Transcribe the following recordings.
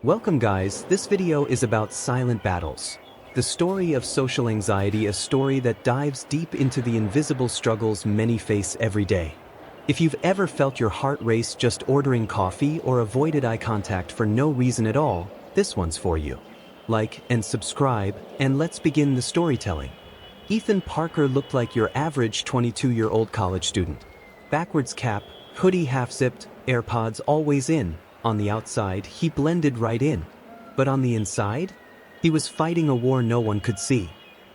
Welcome guys, this video is about silent battles. The story of social anxiety, a story that dives deep into the invisible struggles many face every day. If you've ever felt your heart race just ordering coffee or avoided eye contact for no reason at all, this one's for you. Like and subscribe, and let's begin the storytelling. Ethan Parker looked like your average 22-year-old college student. Backwards cap, hoodie half-zipped, AirPods always in. On the outside, he blended right in. But on the inside, he was fighting a war no one could see.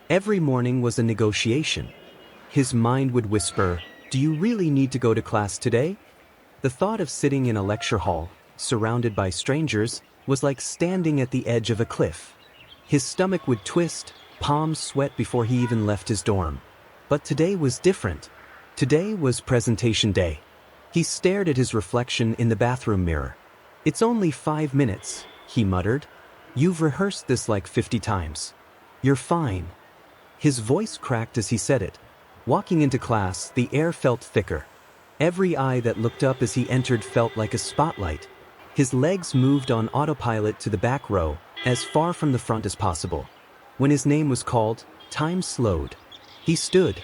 Every morning was a negotiation. His mind would whisper, "Do you really need to go to class today?" The thought of sitting in a lecture hall, surrounded by strangers, was like standing at the edge of a cliff. His stomach would twist, palms sweat before he even left his dorm. But today was different. Today was presentation day. He stared at his reflection in the bathroom mirror. "It's only 5 minutes," he muttered. "You've rehearsed this like 50 times. You're fine." His voice cracked as he said it. Walking into class, the air felt thicker. Every eye that looked up as he entered felt like a spotlight. His legs moved on autopilot to the back row, as far from the front as possible. When his name was called, time slowed. He stood.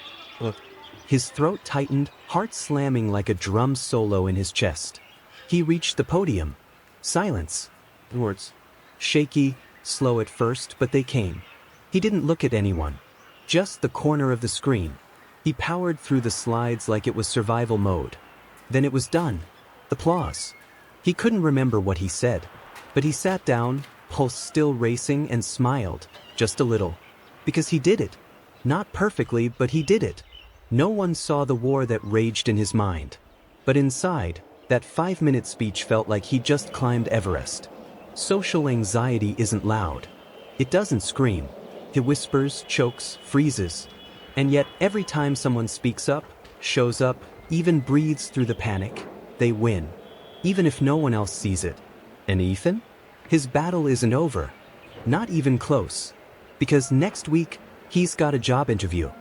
His throat tightened, heart slamming like a drum solo in his chest. He reached the podium. Silence. Words. Shaky, slow at first, but they came. He didn't look at anyone. Just the corner of the screen. He powered through the slides like it was survival mode. Then it was done. Applause. He couldn't remember what he said, but he sat down, pulse still racing, and smiled, just a little. Because he did it. Not perfectly, but he did it. No one saw the war that raged in his mind. But inside, that 5-minute speech felt like he'd just climbed Everest. Social anxiety isn't loud. It doesn't scream. It whispers, chokes, freezes. And yet, every time someone speaks up, shows up, even breathes through the panic, they win. Even if no one else sees it. And Ethan? His battle isn't over. Not even close. Because next week, he's got a job interview.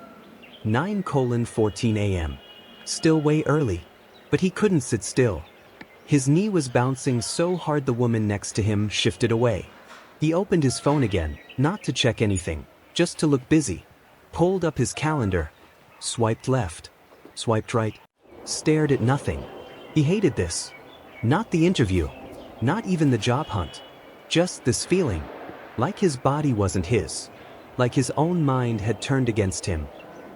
9:14 a.m. Still way early. But he couldn't sit still. His knee was bouncing so hard the woman next to him shifted away. He opened his phone again, not to check anything, just to look busy. Pulled up his calendar. Swiped left. Swiped right. Stared at nothing. He hated this. Not the interview. Not even the job hunt. Just this feeling. Like his body wasn't his. Like his own mind had turned against him.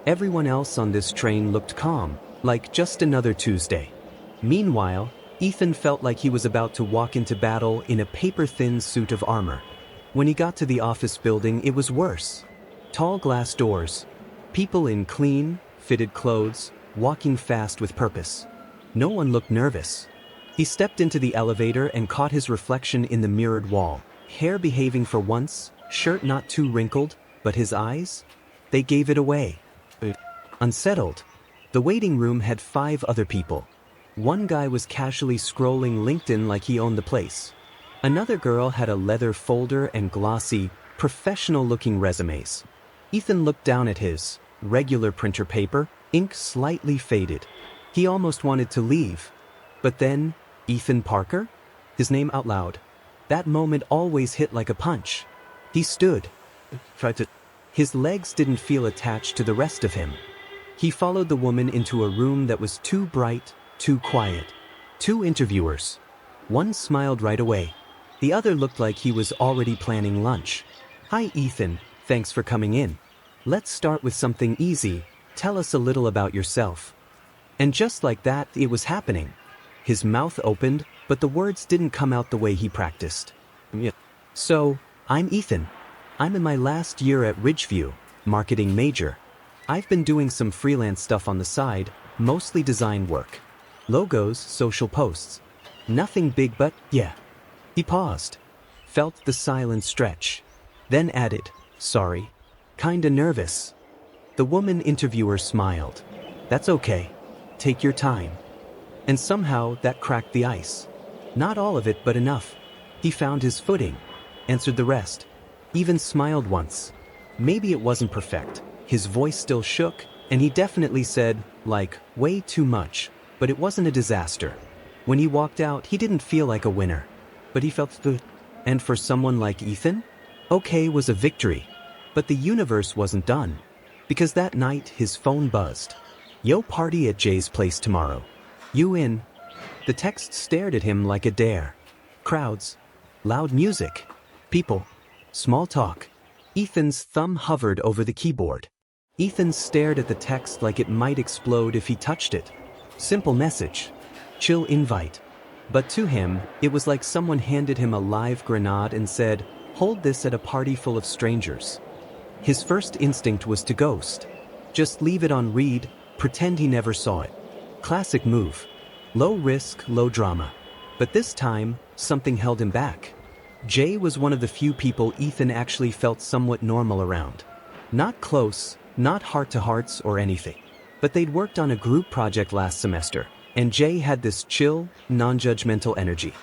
Everyone else on this train looked calm. Like just another Tuesday. Meanwhile, Ethan felt like he was about to walk into battle in a paper-thin suit of armor. When he got to the office building, it was worse. Tall glass doors. People in clean, fitted clothes, walking fast with purpose. No one looked nervous. He stepped into the elevator and caught his reflection in the mirrored wall. Hair behaving for once, shirt not too wrinkled, but his eyes? They gave it away. Unsettled. The waiting room had 5 other people. One guy was casually scrolling LinkedIn like he owned the place. Another girl had a leather folder and glossy, professional-looking resumes. Ethan looked down at his regular printer paper, ink slightly faded. He almost wanted to leave. But then, Ethan Parker? His name out loud. That moment always hit like a punch. He stood. His legs didn't feel attached to the rest of him. He followed the woman into a room that was too bright, too quiet. 2 interviewers. One smiled right away. The other looked like he was already planning lunch. "Hi Ethan, thanks for coming in. Let's start with something easy. Tell us a little about yourself." And just like that, it was happening. His mouth opened, but the words didn't come out the way he practiced. "So, I'm Ethan. I'm in my last year at Ridgeview, marketing major. I've been doing some freelance stuff on the side, mostly design work. Logos, social posts. Nothing big but, yeah." He paused. Felt the silence stretch. Then added, "Sorry. Kinda nervous." The woman interviewer smiled. "That's okay. Take your time." And somehow that cracked the ice. Not all of it, but enough. He found his footing. Answered the rest. Even smiled once. Maybe it wasn't perfect. His voice still shook, and he definitely said, like, way too much, but it wasn't a disaster. When he walked out, he didn't feel like a winner. But he felt And for someone like Ethan, okay was a victory. But the universe wasn't done. Because that night his phone buzzed. Yo, party at Jay's place tomorrow. You in? The text stared at him like a dare. Crowds. Loud music. People. Small talk. Ethan's thumb hovered over the keyboard. Ethan stared at the text like it might explode if he touched it. Simple message. Chill invite. But to him, it was like someone handed him a live grenade and said, hold this at a party full of strangers. His first instinct was to ghost. Just leave it on read, pretend he never saw it. Classic move. Low risk, low drama. But this time, something held him back. Jay was one of the few people Ethan actually felt somewhat normal around. Not close, not heart-to-hearts or anything. But they'd worked on a group project last semester, and Jay had this chill, non-judgmental energy.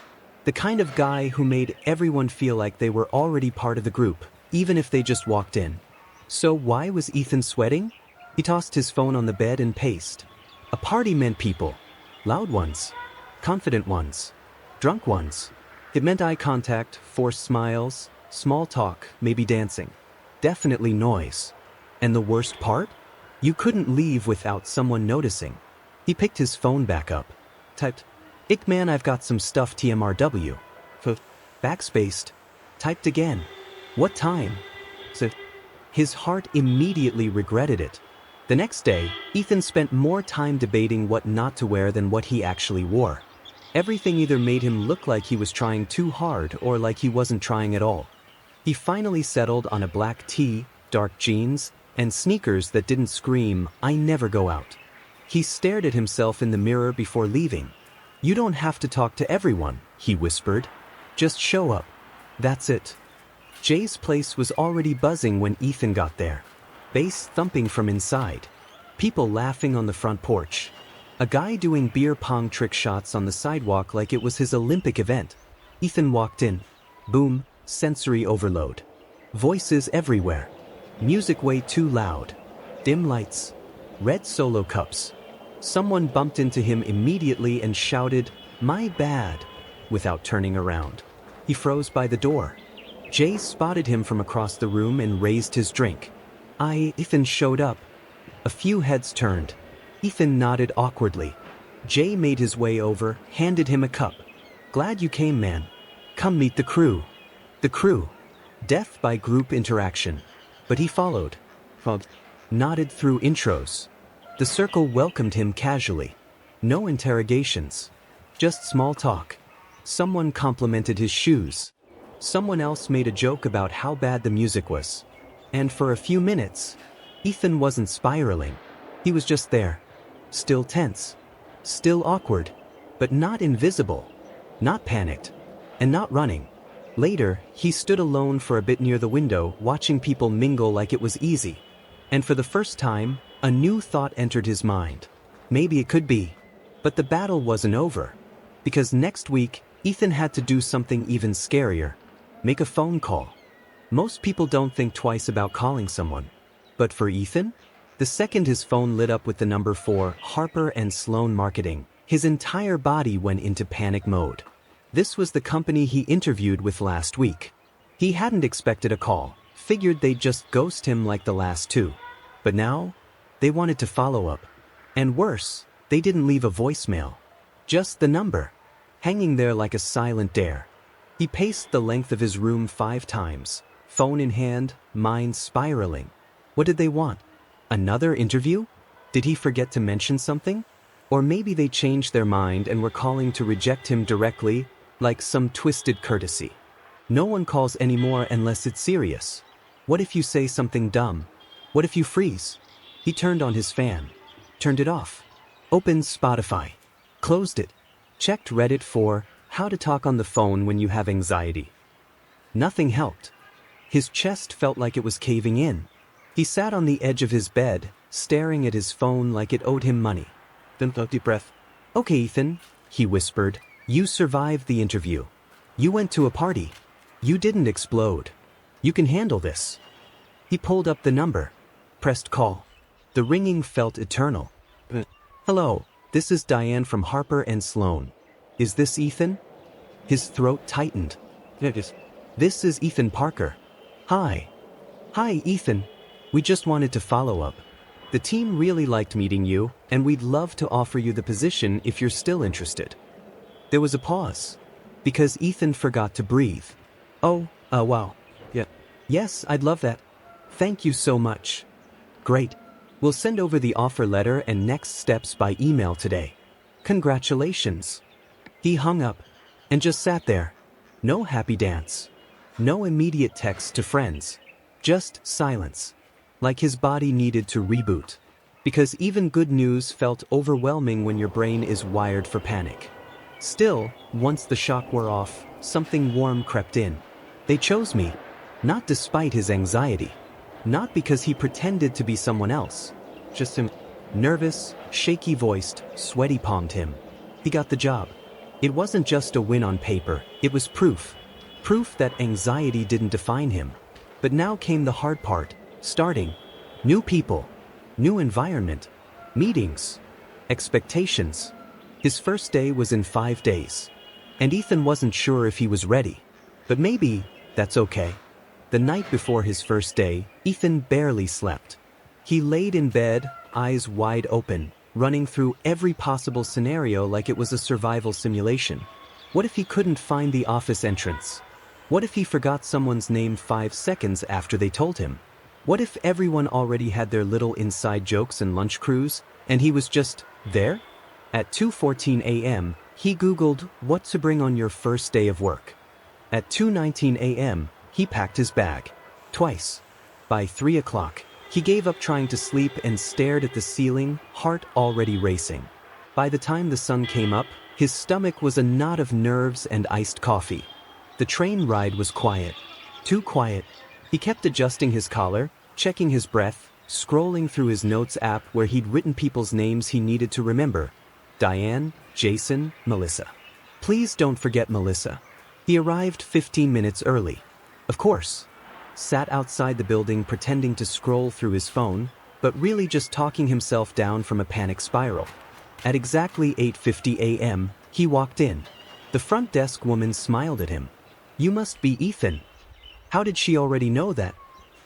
The kind of guy who made everyone feel like they were already part of the group, even if they just walked in. So why was Ethan sweating? He tossed his phone on the bed and paced. A party meant people. Loud ones. Confident ones. Drunk ones. It meant eye contact, forced smiles, small talk, maybe dancing. Definitely noise. And the worst part? You couldn't leave without someone noticing. He picked his phone back up. Typed, "Ick man, I've got some stuff TMRW. Backspaced. Typed again. What time? So, his heart immediately regretted it. The next day, Ethan spent more time debating what not to wear than what he actually wore. Everything either made him look like he was trying too hard or like he wasn't trying at all. He finally settled on a black tee, dark jeans, and sneakers that didn't scream, "I never go out." He stared at himself in the mirror before leaving. "You don't have to talk to everyone," he whispered. "Just show up. That's it." Jay's place was already buzzing when Ethan got there. Bass thumping from inside. People laughing on the front porch. A guy doing beer pong trick shots on the sidewalk like it was his Olympic event. Ethan walked in. Boom, sensory overload. Voices everywhere. Music way too loud. Dim lights. Red Solo cups. Someone bumped into him immediately and shouted, "My bad," without turning around. He froze by the door. Jay spotted him from across the room and raised his drink. Ethan showed up. A few heads turned. Ethan nodded awkwardly. Jay made his way over, handed him a cup. "Glad you came, man. Come meet the crew." The crew. Death by group interaction. But he followed. Nodded through intros. The circle welcomed him casually. No interrogations. Just small talk. Someone complimented his shoes. Someone else made a joke about how bad the music was. And for a few minutes, Ethan wasn't spiraling. He was just there. Still tense. Still awkward. But not invisible. Not panicked. And not running. Later, he stood alone for a bit near the window, watching people mingle like it was easy. And for the first time, a new thought entered his mind. Maybe it could be. But the battle wasn't over. Because next week, Ethan had to do something even scarier. Make a phone call. Most people don't think twice about calling someone. But for Ethan? The second his phone lit up with the number 4, Harper and Sloan Marketing, his entire body went into panic mode. This was the company he interviewed with last week. He hadn't expected a call, figured they'd just ghost him like the last two. But now, they wanted to follow up. And worse, they didn't leave a voicemail. Just the number, hanging there like a silent dare. He paced the length of his room 5 times, phone in hand, mind spiraling. What did they want? Another interview? Did he forget to mention something? Or maybe they changed their mind and were calling to reject him directly, like some twisted courtesy. No one calls anymore unless it's serious. What if you say something dumb? What if you freeze? He turned on his fan. Turned it off. Opened Spotify. Closed it. Checked Reddit for how to talk on the phone when you have anxiety. Nothing helped. His chest felt like it was caving in. He sat on the edge of his bed, staring at his phone like it owed him money. Then took a deep breath. "Okay, Ethan," he whispered. "You survived the interview. You went to a party. You didn't explode. You can handle this." He pulled up the number. Pressed call. The ringing felt eternal. "Hello, this is Diane from Harper and Sloan. Is this Ethan?" His throat tightened. This is Ethan Parker. Hi. Hi, Ethan. We just wanted to follow up. The team really liked meeting you, and we'd love to offer you the position if you're still interested. There was a pause, because Ethan forgot to breathe. Oh, wow. Yeah. Yes, I'd love that. Thank you so much. Great. We'll send over the offer letter and next steps by email today. Congratulations. He hung up, and just sat there. No happy dance. No immediate text to friends. Just silence. Like his body needed to reboot. Because even good news felt overwhelming when your brain is wired for panic. Still, once the shock wore off, something warm crept in. They chose me. Not despite his anxiety. Not because he pretended to be someone else. Just him. Nervous, shaky-voiced, sweaty-palmed him. He got the job. It wasn't just a win on paper, it was proof. Proof that anxiety didn't define him. But now came the hard part. Starting. New people. New environment. Meetings. Expectations. His first day was in 5 days. And Ethan wasn't sure if he was ready. But maybe, that's okay. The night before his first day, Ethan barely slept. He laid in bed, eyes wide open, running through every possible scenario like it was a survival simulation. What if he couldn't find the office entrance? What if he forgot someone's name 5 seconds after they told him? What if everyone already had their little inside jokes and lunch crews, and he was just there? At 2:14 a.m., he Googled what to bring on your first day of work. At 2:19 a.m., he packed his bag. Twice. By 3 o'clock, he gave up trying to sleep and stared at the ceiling, heart already racing. By the time the sun came up, his stomach was a knot of nerves and iced coffee. The train ride was quiet. Too quiet. He kept adjusting his collar, checking his breath, scrolling through his notes app where he'd written people's names he needed to remember. Diane, Jason, Melissa. Please don't forget Melissa. He arrived 15 minutes early. Of course. Sat outside the building pretending to scroll through his phone, but really just talking himself down from a panic spiral. At exactly 8:50 a.m., he walked in. The front desk woman smiled at him. You must be Ethan. How did she already know that?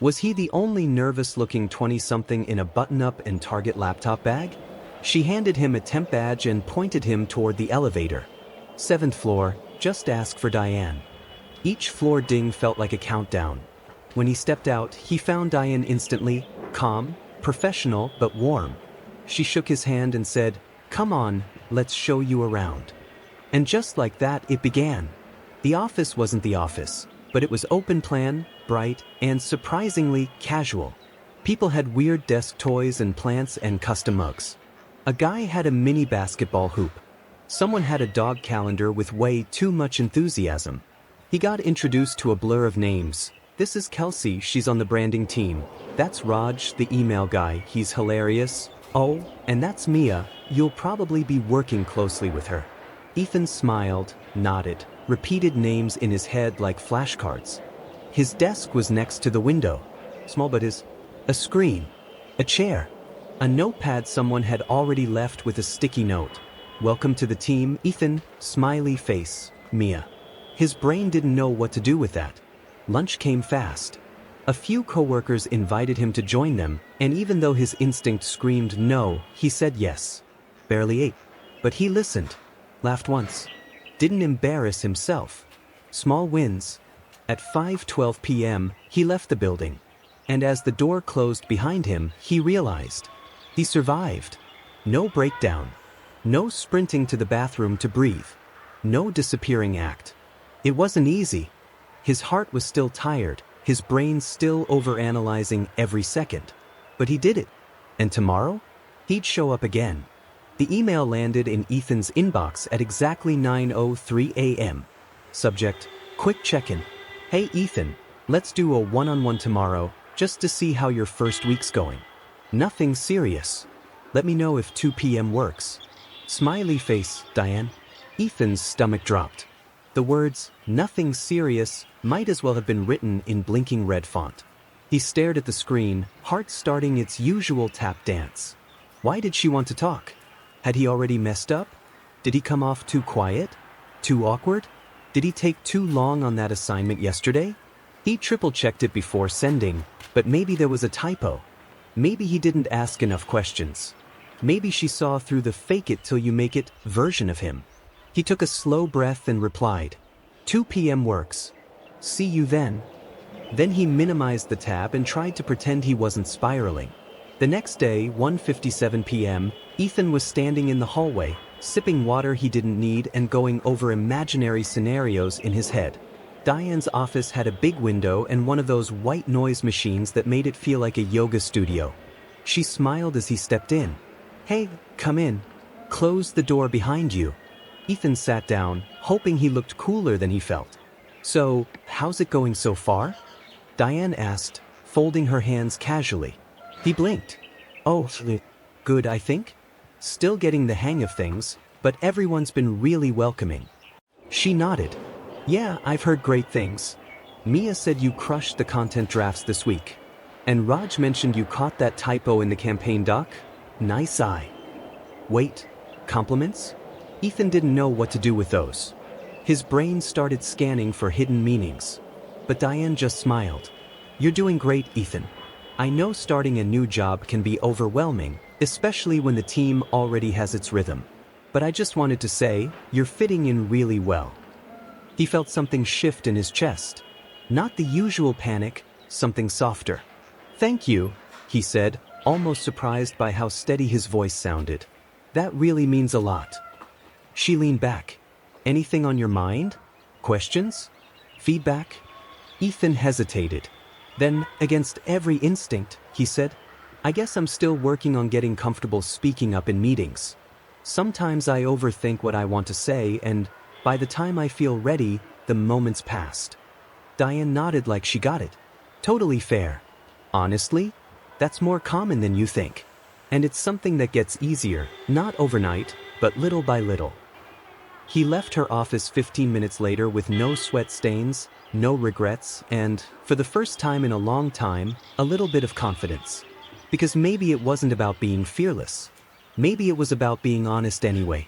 Was he the only nervous-looking 20-something in a button-up and Target laptop bag? She handed him a temp badge and pointed him toward the elevator. 7th floor, just ask for Diane. Each floor ding felt like a countdown. When he stepped out, he found Diane instantly, calm, professional, but warm. She shook his hand and said, "Come on, let's show you around." And just like that, it began. The office wasn't the office, but it was open plan, bright, and surprisingly casual. People had weird desk toys and plants and custom mugs. A guy had a mini basketball hoop. Someone had a dog calendar with way too much enthusiasm. He got introduced to a blur of names. This is Kelsey, she's on the branding team. That's Raj, the email guy, he's hilarious. Oh, and that's Mia, you'll probably be working closely with her. Ethan smiled, nodded, repeated names in his head like flashcards. His desk was next to the window. Small but a screen, a chair, a notepad someone had already left with a sticky note. Welcome to the team, Ethan, smiley face, Mia. His brain didn't know what to do with that. Lunch came fast. A few coworkers invited him to join them, and even though his instinct screamed no, he said yes. Barely ate. But he listened. Laughed once. Didn't embarrass himself. Small wins. At 5:12 p.m., he left the building. And as the door closed behind him, he realized. He survived. No breakdown. No sprinting to the bathroom to breathe. No disappearing act. It wasn't easy. His heart was still tired, his brain still overanalyzing every second. But he did it. And tomorrow? He'd show up again. The email landed in Ethan's inbox at exactly 9:03 a.m. Subject, quick check-in. Hey Ethan, let's do a one-on-one tomorrow, just to see how your first week's going. Nothing serious. Let me know if 2 p.m. works. Smiley face, Diane. Ethan's stomach dropped. The words, nothing serious, might as well have been written in blinking red font. He stared at the screen, heart starting its usual tap dance. Why did she want to talk? Had he already messed up? Did he come off too quiet? Too awkward? Did he take too long on that assignment yesterday? He triple-checked it before sending, but maybe there was a typo. Maybe he didn't ask enough questions. Maybe she saw through the fake-it-till-you-make-it version of him. He took a slow breath and replied, 2 p.m. works. See you then. Then he minimized the tab and tried to pretend he wasn't spiraling. The next day, 1:57 p.m., Ethan was standing in the hallway, sipping water he didn't need and going over imaginary scenarios in his head. Diane's office had a big window and one of those white noise machines that made it feel like a yoga studio. She smiled as he stepped in. Hey, come in. Close the door behind you. Ethan sat down, hoping he looked cooler than he felt. So, how's it going so far? Diane asked, folding her hands casually. He blinked. Oh, good, I think. Still getting the hang of things, but everyone's been really welcoming. She nodded. Yeah, I've heard great things. Mia said you crushed the content drafts this week. And Raj mentioned you caught that typo in the campaign doc? Nice eye. Wait, compliments? Ethan didn't know what to do with those. His brain started scanning for hidden meanings. But Diane just smiled. You're doing great, Ethan. I know starting a new job can be overwhelming, especially when the team already has its rhythm. But I just wanted to say, you're fitting in really well. He felt something shift in his chest. Not the usual panic, something softer. Thank you, he said, almost surprised by how steady his voice sounded. That really means a lot. She leaned back. Anything on your mind? Questions? Feedback? Ethan hesitated. Then, against every instinct, he said, I guess I'm still working on getting comfortable speaking up in meetings. Sometimes I overthink what I want to say, and by the time I feel ready, the moment's passed. Diane nodded like she got it. Totally fair. Honestly, that's more common than you think. And it's something that gets easier, not overnight, but little by little. He left her office 15 minutes later with no sweat stains, no regrets, and, for the first time in a long time, a little bit of confidence. Because maybe it wasn't about being fearless. Maybe it was about being honest anyway.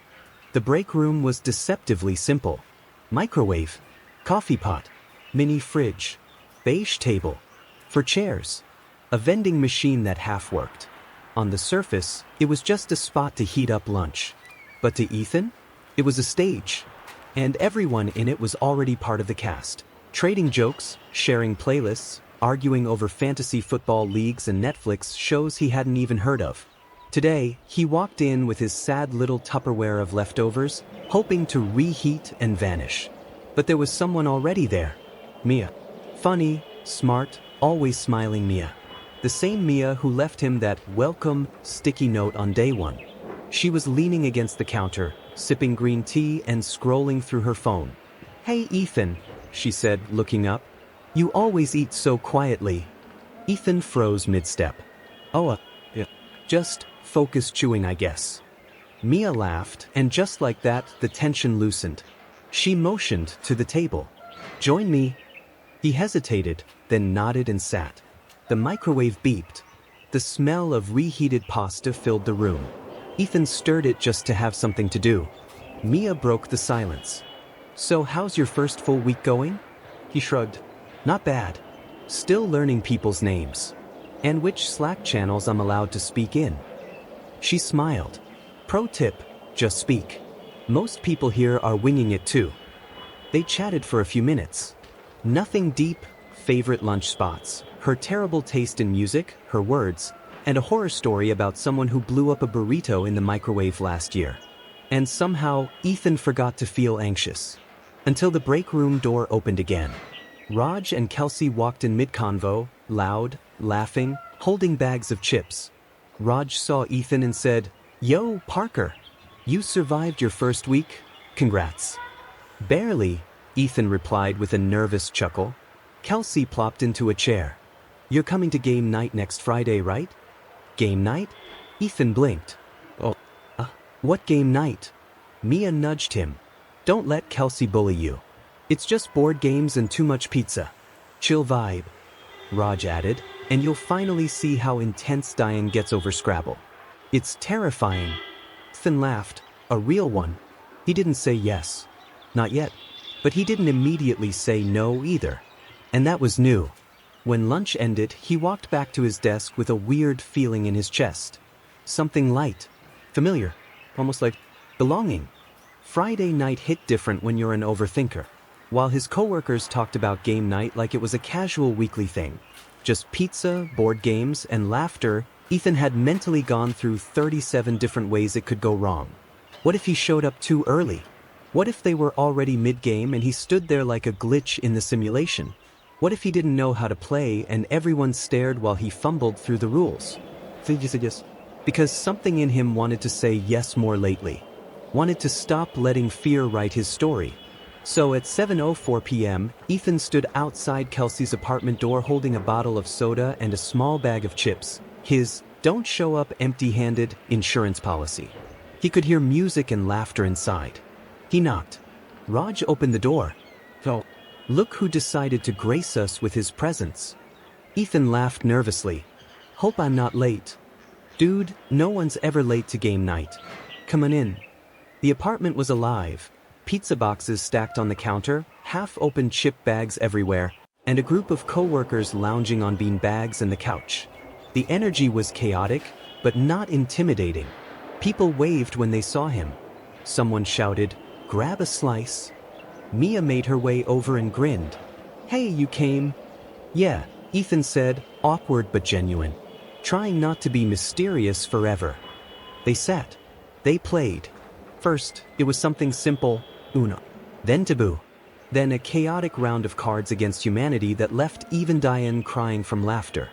The break room was deceptively simple. Microwave, coffee pot, mini fridge, beige table, for chairs, a vending machine that half worked. On the surface, it was just a spot to heat up lunch. But to Ethan, it was a stage. And everyone in it was already part of the cast. Trading jokes, sharing playlists, arguing over fantasy football leagues and Netflix shows he hadn't even heard of. Today, he walked in with his sad little Tupperware of leftovers, hoping to reheat and vanish. But there was someone already there. Mia. Funny, smart, always smiling Mia. The same Mia who left him that welcome, sticky note on day one. She was leaning against the counter, sipping green tea and scrolling through her phone. Hey Ethan, she said, looking up. You always eat so quietly. Ethan froze mid-step. Oh, yeah. Just focus chewing, I guess. Mia laughed, and just like that, the tension loosened. She motioned to the table. Join me. He hesitated, then nodded and sat. The microwave beeped. The smell of reheated pasta filled the room. Ethan stirred it just to have something to do. Mia broke the silence. So how's your first full week going? He shrugged. Not bad. Still learning people's names. And which Slack channels I'm allowed to speak in. She smiled. Pro tip, just speak. Most people here are winging it too. They chatted for a few minutes. Nothing deep, favorite lunch spots, her terrible taste in music, her words, and a horror story about someone who blew up a burrito in the microwave last year. And somehow, Ethan forgot to feel anxious. Until the break room door opened again. Raj and Kelsey walked in mid-convo, loud, laughing, holding bags of chips. Raj saw Ethan and said, Yo, Parker. You survived your first week? Congrats. Barely, Ethan replied with a nervous chuckle. Kelsey plopped into a chair. You're coming to game night next Friday, right? Game night? Ethan blinked. Oh, what game night? Mia nudged him. Don't let Kelsey bully you. It's just board games and too much pizza. Chill vibe. Raj added, and you'll finally see how intense Diane gets over Scrabble. It's terrifying. Ethan laughed. A real one. He didn't say yes. Not yet. But he didn't immediately say no either. And that was new. When lunch ended, he walked back to his desk with a weird feeling in his chest. Something light, familiar, almost like belonging. Friday night hit different when you're an overthinker. While his coworkers talked about game night like it was a casual weekly thing, just pizza, board games, and laughter, Ethan had mentally gone through 37 different ways it could go wrong. What if he showed up too early? What if they were already mid-game and he stood there like a glitch in the simulation? What if he didn't know how to play and everyone stared while he fumbled through the rules? Because something in him wanted to say yes more lately. Wanted to stop letting fear write his story. So at 7:04 p.m., Ethan stood outside Kelsey's apartment door holding a bottle of soda and a small bag of chips. His "don't show up empty-handed" insurance policy. He could hear music and laughter inside. He knocked. Raj opened the door. "Oh, look who decided to grace us with his presence." Ethan laughed nervously. "Hope I'm not late." "Dude, no one's ever late to game night. Come on in." The apartment was alive. Pizza boxes stacked on the counter, half-open chip bags everywhere, and a group of co-workers lounging on bean bags and the couch. The energy was chaotic, but not intimidating. People waved when they saw him. Someone shouted, "Grab a slice." Mia made her way over and grinned. "Hey, you came?" "Yeah," Ethan said, awkward but genuine, trying not to be mysterious forever. They sat. They played. First, it was something simple, Uno. Then Taboo. Then a chaotic round of Cards Against Humanity that left even Diane crying from laughter.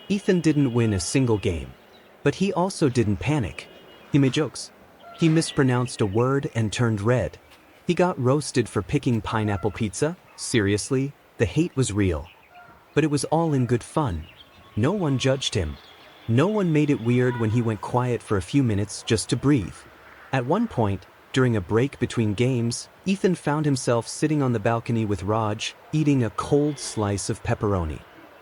Ethan didn't win a single game. But he also didn't panic. He made jokes. He mispronounced a word and turned red. He got roasted for picking pineapple pizza. Seriously, the hate was real. But it was all in good fun. No one judged him. No one made it weird when he went quiet for a few minutes just to breathe. At one point, during a break between games, Ethan found himself sitting on the balcony with Raj, eating a cold slice of pepperoni.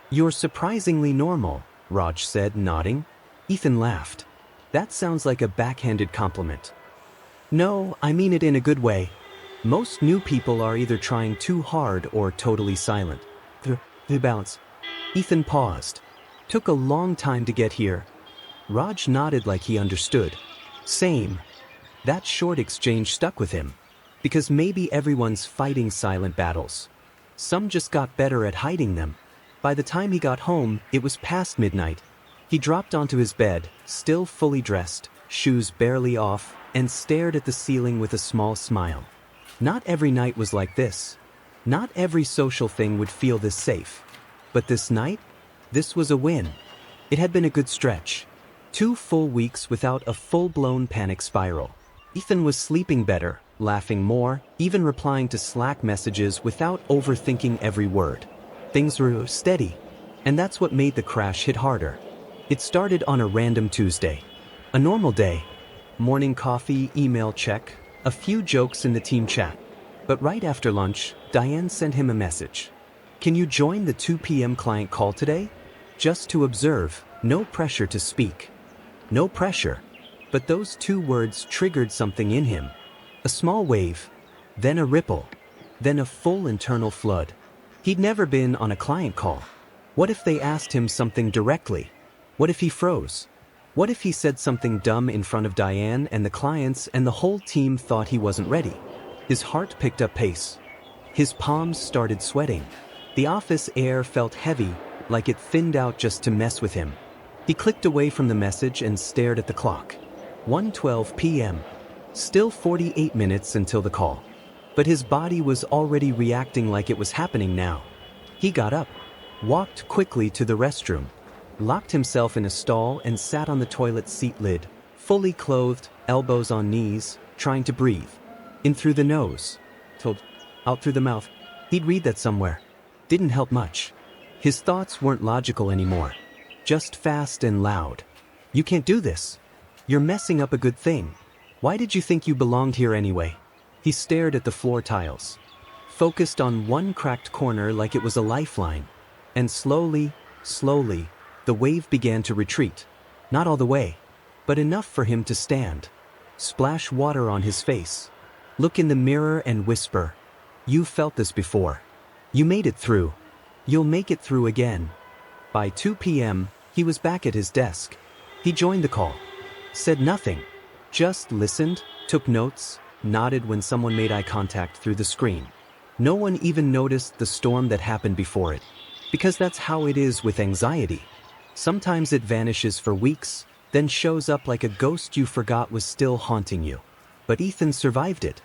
"You're surprisingly normal," Raj said, nodding. Ethan laughed. "That sounds like a backhanded compliment." "No, I mean it in a good way. Most new people are either trying too hard or totally silent." The balance. Ethan paused. "Took a long time to get here." Raj nodded like he understood. "Same." That short exchange stuck with him. Because maybe everyone's fighting silent battles. Some just got better at hiding them. By the time he got home, it was past midnight. He dropped onto his bed, still fully dressed, shoes barely off, and stared at the ceiling with a small smile. Not every night was like this. Not every social thing would feel this safe. But this night? This was a win. It had been a good stretch. 2 full weeks without a full-blown panic spiral. Ethan was sleeping better, laughing more, even replying to Slack messages without overthinking every word. Things were steady. And that's what made the crash hit harder. It started on a random Tuesday. A normal day. Morning coffee, email check, a few jokes in the team chat. But right after lunch, Diane sent him a message. "Can you join the 2 p.m. client call today? Just to observe, no pressure to speak." No pressure. But those 2 words triggered something in him. A small wave, then a ripple, then a full internal flood. He'd never been on a client call. What if they asked him something directly? What if he froze? What if he said something dumb in front of Diane and the clients and the whole team thought he wasn't ready? His heart picked up pace. His palms started sweating. The office air felt heavy, like it thinned out just to mess with him. He clicked away from the message and stared at the clock. 1:12 p.m. Still 48 minutes until the call. But his body was already reacting like it was happening now. He got up, walked quickly to the restroom, locked himself in a stall and sat on the toilet seat lid, fully clothed, elbows on knees, trying to breathe. In through the nose. Out through the mouth. He'd read that somewhere. Didn't help much. His thoughts weren't logical anymore. Just fast and loud. "You can't do this. You're messing up a good thing. Why did you think you belonged here anyway?" He stared at the floor tiles. Focused on one cracked corner like it was a lifeline. And slowly, the wave began to retreat. Not all the way, but enough for him to stand. Splash water on his face. Look in the mirror and whisper, You've felt this before. You made it through. You'll make it through again. By 2 p.m., he was back at his desk. He joined the call. Said nothing. Just listened, took notes, nodded when someone made eye contact through the screen. No one even noticed the storm that happened before it. Because that's how it is with anxiety. Sometimes it vanishes for weeks, then shows up like a ghost you forgot was still haunting you. But Ethan survived it.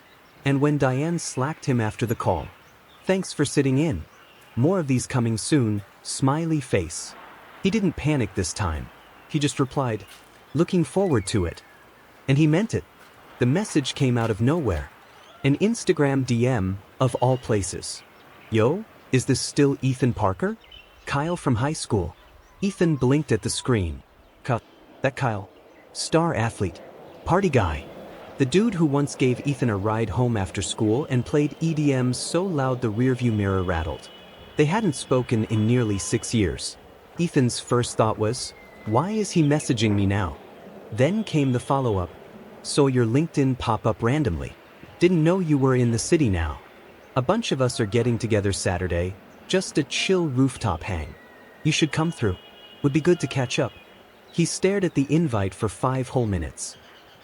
And when Diane slacked him after the call, "Thanks for sitting in. More of these coming soon," smiley face. He didn't panic this time. He just replied, "Looking forward to it." And he meant it. The message came out of nowhere. An Instagram DM, of all places. "Yo, is this still Ethan Parker? Kyle from high school." Ethan blinked at the screen. That Kyle. Star athlete. Party guy. The dude who once gave Ethan a ride home after school and played EDM so loud the rearview mirror rattled. They hadn't spoken in nearly 6 years. Ethan's first thought was, why is he messaging me now? Then came the follow-up. Saw your LinkedIn pop up randomly. Didn't know you were in the city now. A bunch of us are getting together Saturday, just a chill rooftop hang. You should come through. Would be good to catch up. He stared at the invite for 5 whole minutes.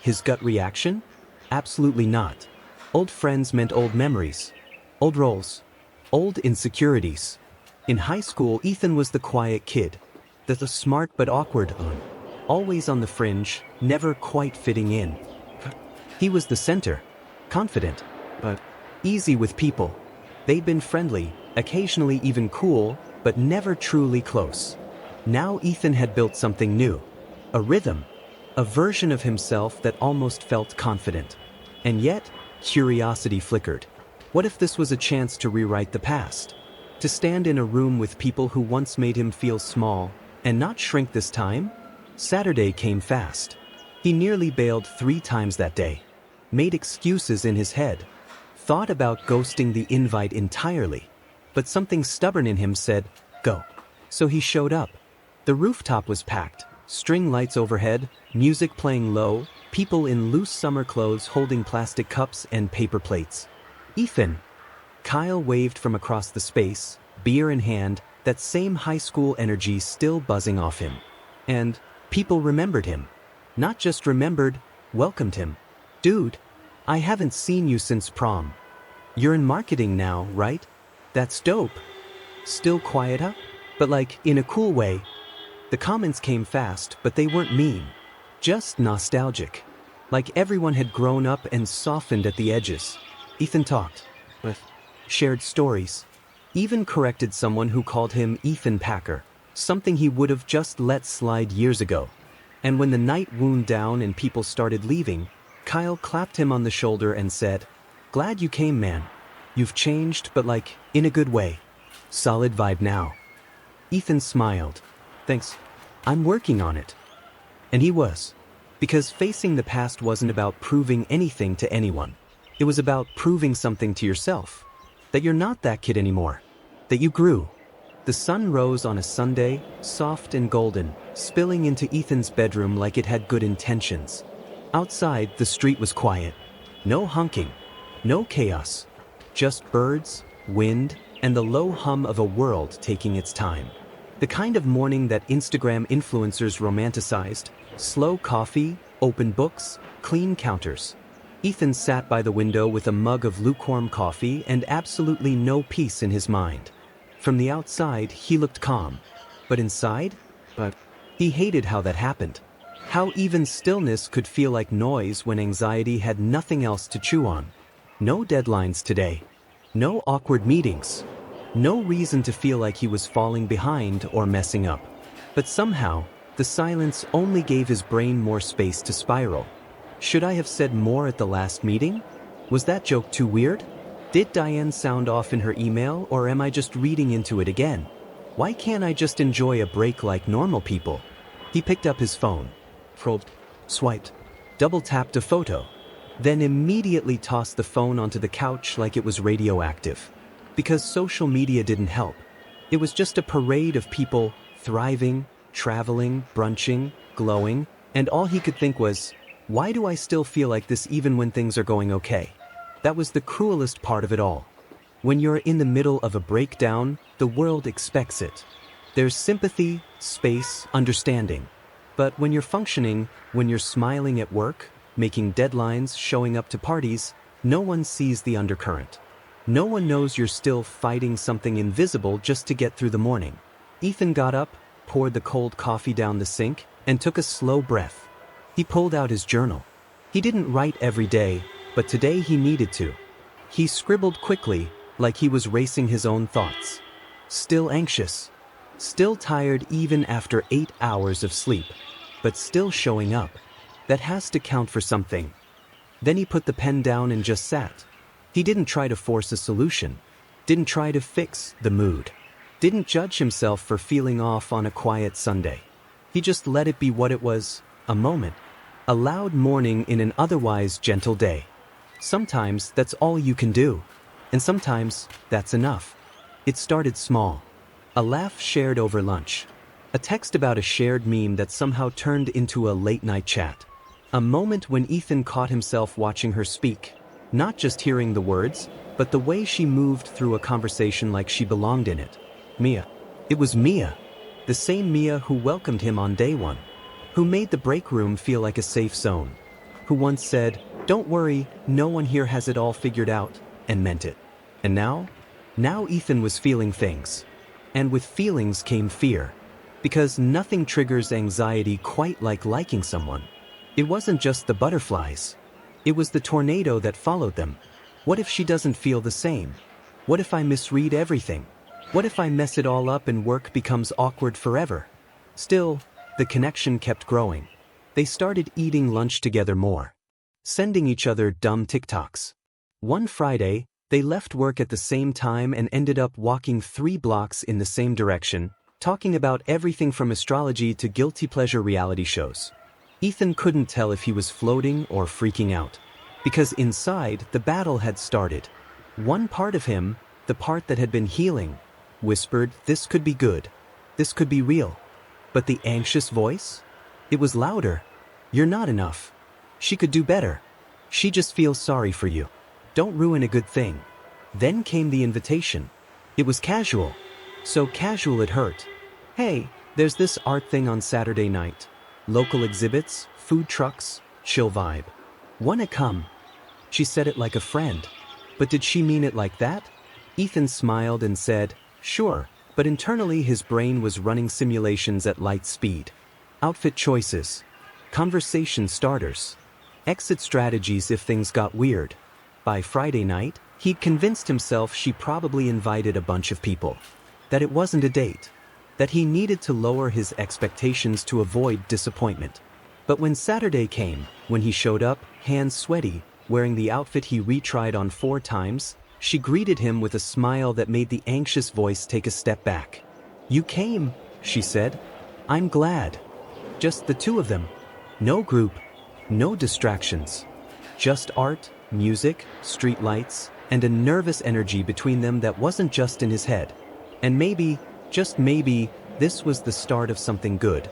His gut reaction? Absolutely not. Old friends meant old memories. Old roles. Old insecurities. In high school, Ethan was the quiet kid. The smart but awkward one. Always on the fringe, never quite fitting in. He was the center. Confident, but easy with people. They'd been friendly, occasionally even cool, but never truly close. Now Ethan had built something new. A rhythm. A version of himself that almost felt confident. And yet, curiosity flickered. What if this was a chance to rewrite the past? To stand in a room with people who once made him feel small, and not shrink this time? Saturday came fast. He nearly bailed 3 times that day. Made excuses in his head. Thought about ghosting the invite entirely. But something stubborn in him said, go. So he showed up. The rooftop was packed. String lights overhead, music playing low, people in loose summer clothes holding plastic cups and paper plates. Ethan. Kyle waved from across the space, beer in hand, that same high school energy still buzzing off him. And people remembered him. Not just remembered, welcomed him. Dude, I haven't seen you since prom. You're in marketing now, right? That's dope. Still quiet, huh? But like, in a cool way. The comments came fast, but they weren't mean. Just nostalgic. Like everyone had grown up and softened at the edges. Ethan talked. With. Shared stories. Even corrected someone who called him Ethan Packer. Something he would have just let slide years ago. And when the night wound down and people started leaving, Kyle clapped him on the shoulder and said, "Glad you came, man. You've changed, but like, in a good way. Solid vibe now." Ethan smiled. "Thanks. I'm working on it." And he was. Because facing the past wasn't about proving anything to anyone. It was about proving something to yourself. That you're not that kid anymore. That you grew. The sun rose on a Sunday, soft and golden, spilling into Ethan's bedroom like it had good intentions. Outside, the street was quiet. No honking. No chaos. Just birds, wind, and the low hum of a world taking its time. The kind of morning that Instagram influencers romanticized. Slow coffee, open books, clean counters. Ethan sat by the window with a mug of lukewarm coffee and absolutely no peace in his mind. From the outside, he looked calm. But inside? He hated how that happened. How even stillness could feel like noise when anxiety had nothing else to chew on. No deadlines today. No awkward meetings. No reason to feel like he was falling behind or messing up. But somehow, the silence only gave his brain more space to spiral. Should I have said more at the last meeting? Was that joke too weird? Did Diane sound off in her email, or am I just reading into it again? Why can't I just enjoy a break like normal people? He picked up his phone. Probed, swiped, double-tapped a photo. Then immediately tossed the phone onto the couch like it was radioactive. Because social media didn't help. It was just a parade of people thriving, traveling, brunching, glowing, and all he could think was, why do I still feel like this even when things are going okay? That was the cruelest part of it all. When you're in the middle of a breakdown, the world expects it. There's sympathy, space, understanding. But when you're functioning, when you're smiling at work, making deadlines, showing up to parties, no one sees the undercurrent. No one knows you're still fighting something invisible just to get through the morning. Ethan got up, poured the cold coffee down the sink, and took a slow breath. He pulled out his journal. He didn't write every day, but today he needed to. He scribbled quickly, like he was racing his own thoughts. Still anxious. Still tired even after 8 hours of sleep. But still showing up. That has to count for something. Then he put the pen down and just sat. He didn't try to force a solution. Didn't try to fix the mood. Didn't judge himself for feeling off on a quiet Sunday. He just let it be what it was, a moment. A loud morning in an otherwise gentle day. Sometimes that's all you can do. And sometimes that's enough. It started small. A laugh shared over lunch. A text about a shared meme that somehow turned into a late-night chat. A moment when Ethan caught himself watching her speak. Not just hearing the words, but the way she moved through a conversation like she belonged in it. Mia. It was Mia. The same Mia who welcomed him on day one. Who made the break room feel like a safe zone. Who once said, "Don't worry, no one here has it all figured out," and meant it. And now Ethan was feeling things. And with feelings came fear. Because nothing triggers anxiety quite like liking someone. It wasn't just the butterflies. It was the tornado that followed them. What if she doesn't feel the same? What if I misread everything? What if I mess it all up and work becomes awkward forever? Still, the connection kept growing. They started eating lunch together more. Sending each other dumb TikToks. One Friday, they left work at the same time and ended up walking 3 blocks in the same direction, talking about everything from astrology to guilty pleasure reality shows. Ethan couldn't tell if he was floating or freaking out. Because inside, the battle had started. One part of him, the part that had been healing, whispered, "This could be good. This could be real." But the anxious voice? It was louder. "You're not enough. She could do better. She just feels sorry for you. Don't ruin a good thing." Then came the invitation. It was casual. So casual it hurt. "Hey, there's this art thing on Saturday night. Local exhibits, food trucks, chill vibe. Wanna come?" She said it like a friend. But did she mean it like that? Ethan smiled and said, "Sure," but internally his brain was running simulations at light speed. Outfit choices. Conversation starters. Exit strategies if things got weird. By Friday night, he'd convinced himself she probably invited a bunch of people. That it wasn't a date. That he needed to lower his expectations to avoid disappointment. But when Saturday came, when he showed up, hands sweaty, wearing the outfit he retried on 4 times, she greeted him with a smile that made the anxious voice take a step back. "You came," she said. "I'm glad." Just the two of them. No group. No distractions. Just art, music, street lights, and a nervous energy between them that wasn't just in his head. And maybe, just maybe, this was the start of something good.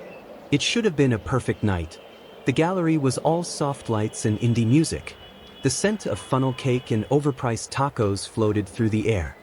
It should have been a perfect night. The gallery was all soft lights and indie music. The scent of funnel cake and overpriced tacos floated through the air.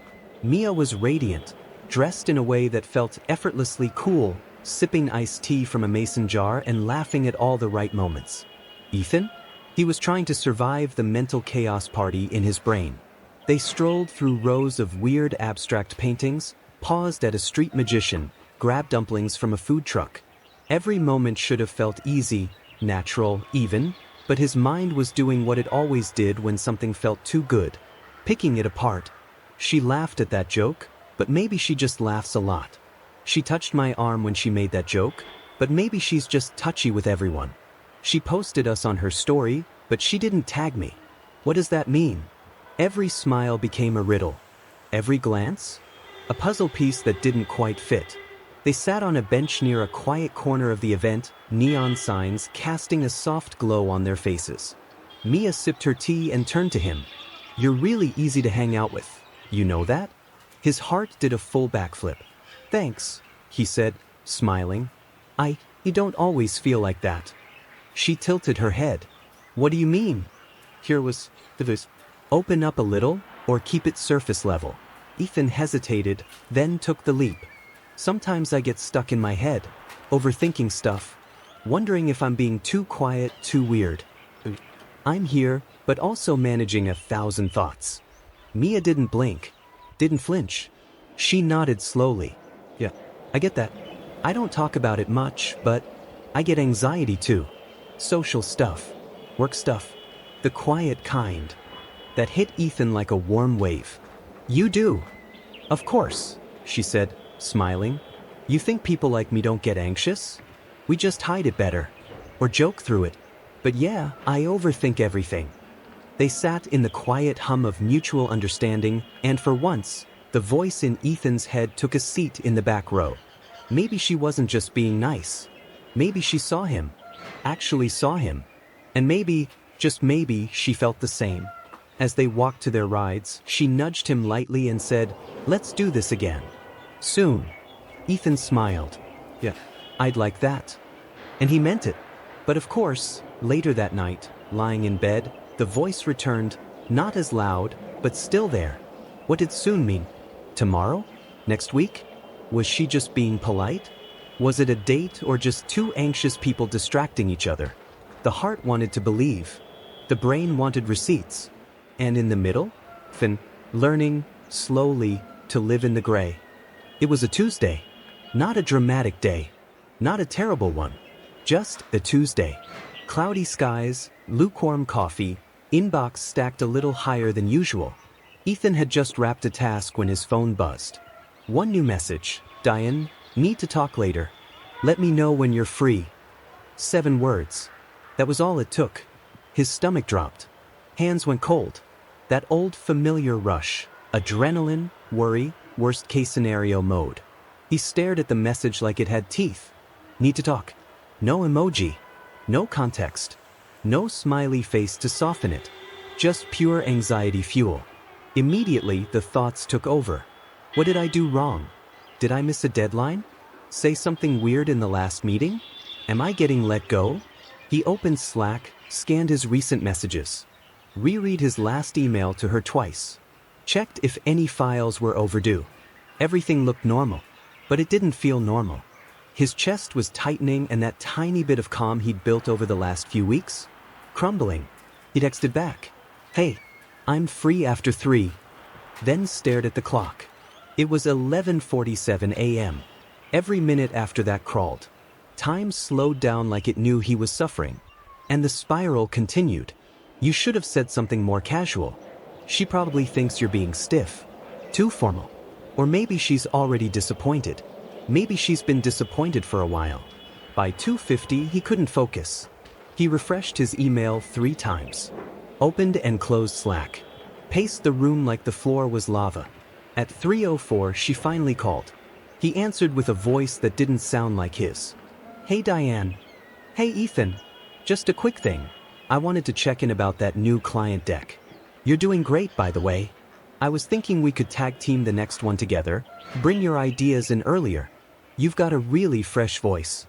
Mia was radiant, dressed in a way that felt effortlessly cool, sipping iced tea from a mason jar and laughing at all the right moments. Ethan? He was trying to survive the mental chaos party in his brain. They strolled through rows of weird abstract paintings, paused at a street magician, grabbed dumplings from a food truck. Every moment should have felt easy, natural, even, but his mind was doing what it always did when something felt too good, picking it apart. She laughed at that joke, but maybe she just laughs a lot. She touched my arm when she made that joke, but maybe she's just touchy with everyone. She posted us on her story, but she didn't tag me. What does that mean? Every smile became a riddle. Every glance? A puzzle piece that didn't quite fit. They sat on a bench near a quiet corner of the event, neon signs casting a soft glow on their faces. Mia sipped her tea and turned to him. "You're really easy to hang out with. You know that?" His heart did a full backflip. "Thanks," he said, smiling. You don't always feel like that." She tilted her head. "What do you mean?" Here was this. "Open up a little. or keep it surface level? Ethan hesitated, then took the leap. Sometimes I get stuck in my head, overthinking stuff, wondering if I'm being too quiet, too weird. I'm here, but also managing 1,000 thoughts. Mia didn't blink, didn't flinch. She nodded slowly. Yeah, I get that. I don't talk about it much, but I get anxiety too. Social stuff, work stuff, the quiet kind that hit Ethan like a warm wave. You do. Of course, she said, smiling. You think people like me don't get anxious? We just hide it better, or joke through it. But yeah, I overthink everything. They sat in the quiet hum of mutual understanding, and for once, the voice in Ethan's head took a seat in the back row. Maybe she wasn't just being nice. Maybe she saw him, actually saw him. And maybe, just maybe, she felt the same. As they walked to their rides, she nudged him lightly and said, "Let's do this again. Soon." Ethan smiled. Yeah, I'd like that. And he meant it. But of course, later that night, lying in bed, the voice returned, not as loud, but still there. What did soon mean? Tomorrow? Next week? Was she just being polite? Was it a date or just two anxious people distracting each other? The heart wanted to believe. The brain wanted receipts. And in the middle? Finn, learning, slowly, to live in the gray. It was a Tuesday. Not a dramatic day. Not a terrible one. Just a Tuesday. Cloudy skies, lukewarm coffee, inbox stacked a little higher than usual. Ethan had just wrapped a task when his phone buzzed. One new message. Diane, need to talk later. Let me know when you're free. 7 words. That was all it took. His stomach dropped. Hands went cold. That old familiar rush. Adrenaline, worry, worst case scenario mode. He stared at the message like it had teeth. Need to talk. No emoji. No context. No smiley face to soften it. Just pure anxiety fuel. Immediately, the thoughts took over. What did I do wrong? Did I miss a deadline? Say something weird in the last meeting? Am I getting let go? He opened Slack, scanned his recent messages. Reread his last email to her twice. Checked if any files were overdue. Everything looked normal, but it didn't feel normal. His chest was tightening and that tiny bit of calm he'd built over the last few weeks, crumbling. He texted back, "Hey, I'm free after 3. Then stared at the clock. It was 11:47 a.m. Every minute after that crawled. Time slowed down like it knew he was suffering. And the spiral continued. You should have said something more casual. She probably thinks you're being stiff. Too formal. Or maybe she's already disappointed. Maybe she's been disappointed for a while. By 2:50, he couldn't focus. He refreshed his email 3 times. Opened and closed Slack. Paced the room like the floor was lava. At 3:04, she finally called. He answered with a voice that didn't sound like his. "Hey Diane." "Hey Ethan. Just a quick thing. I wanted to check in about that new client deck. You're doing great, by the way. I was thinking we could tag team the next one together, bring your ideas in earlier. You've got a really fresh voice."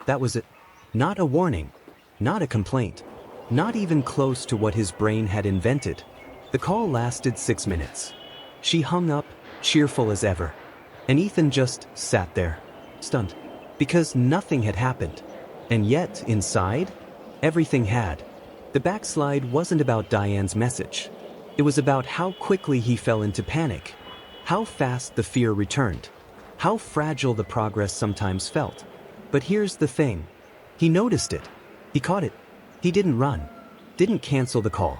That was it. Not a warning. Not a complaint. Not even close to what his brain had invented. The call lasted 6 minutes. She hung up, cheerful as ever. And Ethan just sat there, stunned, because nothing had happened. And yet, inside, everything had. The backslide wasn't about Diane's message. It was about how quickly he fell into panic, how fast the fear returned, how fragile the progress sometimes felt. But here's the thing. He noticed it. He caught it. He didn't run, didn't cancel the call,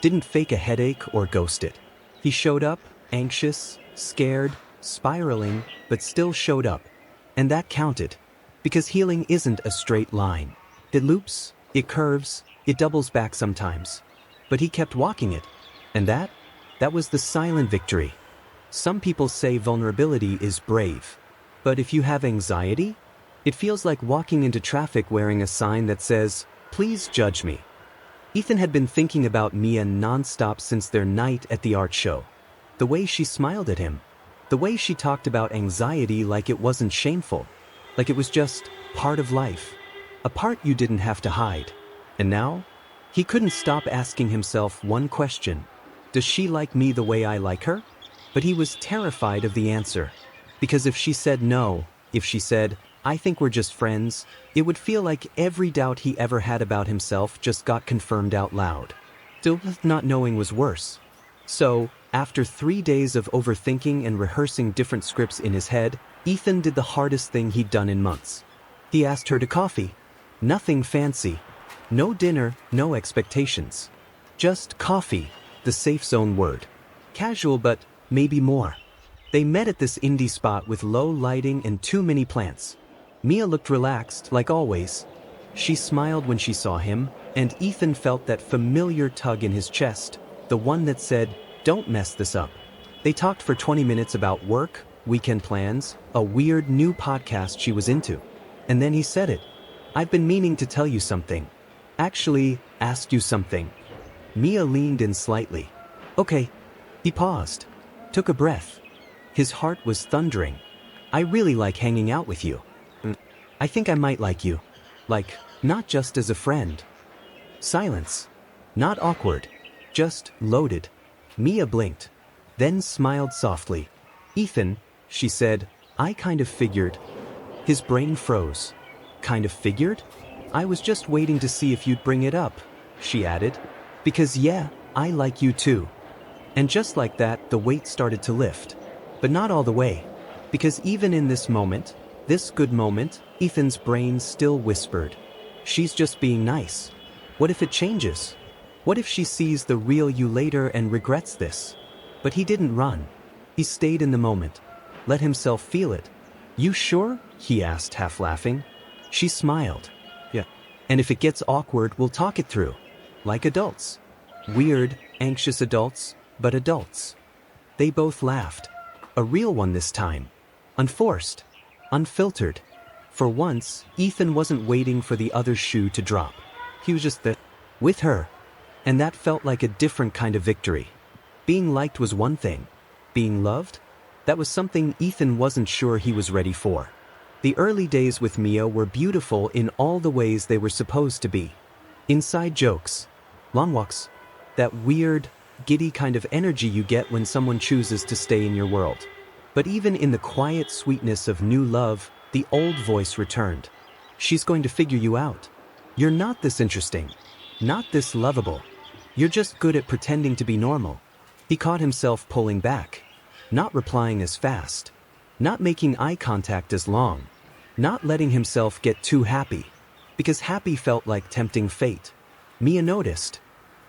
didn't fake a headache or ghost it. He showed up, anxious, scared, spiraling, but still showed up. And that counted. Because healing isn't a straight line. It loops, it curves, it doubles back sometimes. But he kept walking it. And that was the silent victory. Some people say vulnerability is brave. But if you have anxiety, it feels like walking into traffic wearing a sign that says, "Please judge me." Ethan had been thinking about Mia nonstop since their night at the art show. The way she smiled at him. The way she talked about anxiety like it wasn't shameful. Like it was just part of life. A part you didn't have to hide. And now, he couldn't stop asking himself one question. Does she like me the way I like her? But he was terrified of the answer. Because if she said no, if she said, I think we're just friends, it would feel like every doubt he ever had about himself just got confirmed out loud. Still, not knowing was worse. So, after 3 days of overthinking and rehearsing different scripts in his head, Ethan did the hardest thing he'd done in months. He asked her to coffee. Nothing fancy. No dinner, no expectations. Just coffee, the safe zone word. Casual but maybe more. They met at this indie spot with low lighting and too many plants. Mia looked relaxed, like always. She smiled when she saw him, and Ethan felt that familiar tug in his chest, the one that said, don't mess this up. They talked for 20 minutes about work, weekend plans, a weird new podcast she was into. And then he said it. I've been meaning to tell you something. Actually, asked you something. Mia leaned in slightly. Okay. He paused. Took a breath. His heart was thundering. I really like hanging out with you. I think I might like you. Like, not just as a friend. Silence. Not awkward. Just loaded. Mia blinked. Then smiled softly. Ethan, she said, I kind of figured. His brain froze. Kind of figured? I was just waiting to see if you'd bring it up, she added. Because yeah, I like you too. And just like that, the weight started to lift. But not all the way. Because even in this moment, this good moment, Ethan's brain still whispered. She's just being nice. What if it changes? What if she sees the real you later and regrets this? But he didn't run. He stayed in the moment. Let himself feel it. You sure? He asked, half laughing. She smiled. Yeah. And if it gets awkward, we'll talk it through. Like adults. Weird, anxious adults, but adults. They both laughed. A real one this time. Unforced. Unfiltered. For once, Ethan wasn't waiting for the other shoe to drop. He was just there. With her. And that felt like a different kind of victory. Being liked was one thing. Being loved? That was something Ethan wasn't sure he was ready for. The early days with Mia were beautiful in all the ways they were supposed to be. Inside jokes. Long walks. That weird, giddy kind of energy you get when someone chooses to stay in your world. But even in the quiet sweetness of new love, the old voice returned. She's going to figure you out. You're not this interesting. Not this lovable. You're just good at pretending to be normal. He caught himself pulling back. Not replying as fast. Not making eye contact as long. Not letting himself get too happy. Because happy felt like tempting fate. Mia noticed.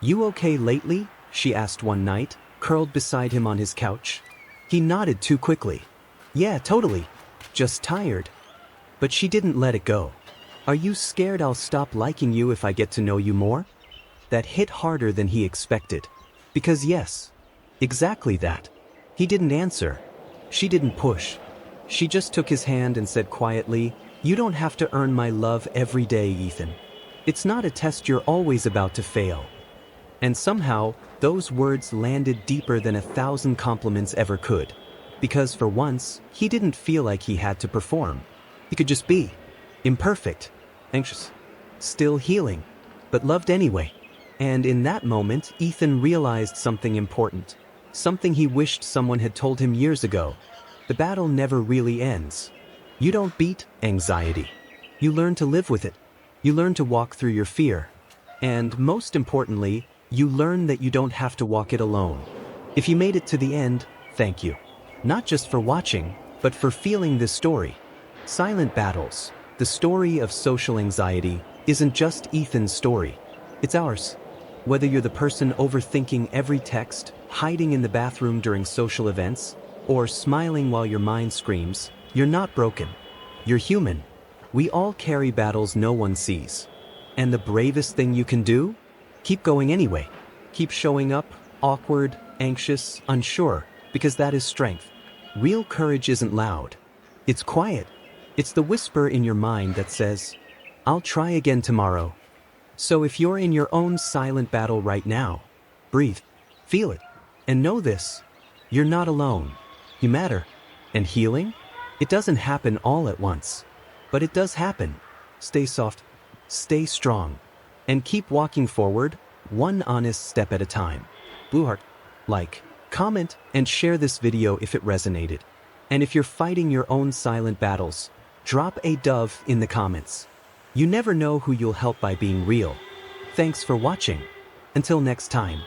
You okay lately? She asked one night, curled beside him on his couch. He nodded too quickly. Yeah, totally. Just tired. But she didn't let it go. Are you scared I'll stop liking you if I get to know you more? That hit harder than he expected. Because yes, exactly that. He didn't answer. She didn't push. She just took his hand and said quietly, You don't have to earn my love every day, Ethan. It's not a test you're always about to fail. And somehow, those words landed deeper than 1,000 compliments ever could. Because for once, he didn't feel like he had to perform. He could just be. Imperfect. Anxious. Still healing. But loved anyway. And in that moment, Ethan realized something important. Something he wished someone had told him years ago. The battle never really ends. You don't beat anxiety. You learn to live with it. You learn to walk through your fear. And most importantly, you learn that you don't have to walk it alone. If you made it to the end, thank you. Not just for watching, but for feeling this story. Silent Battles, the story of social anxiety, isn't just Ethan's story. It's ours. Whether you're the person overthinking every text, hiding in the bathroom during social events, or smiling while your mind screams, you're not broken. You're human. We all carry battles no one sees. And the bravest thing you can do? Keep going anyway. Keep showing up, awkward, anxious, unsure, because that is strength. Real courage isn't loud. It's quiet. It's the whisper in your mind that says, I'll try again tomorrow. So if you're in your own silent battle right now, breathe, feel it, and know this, you're not alone. You matter. And healing? It doesn't happen all at once. But it does happen. Stay soft, stay strong, and keep walking forward, one honest step at a time. Blue Heart. Like, comment, and share this video if it resonated. And if you're fighting your own silent battles, drop a dove in the comments. You never know who you'll help by being real. Thanks for watching. Until next time.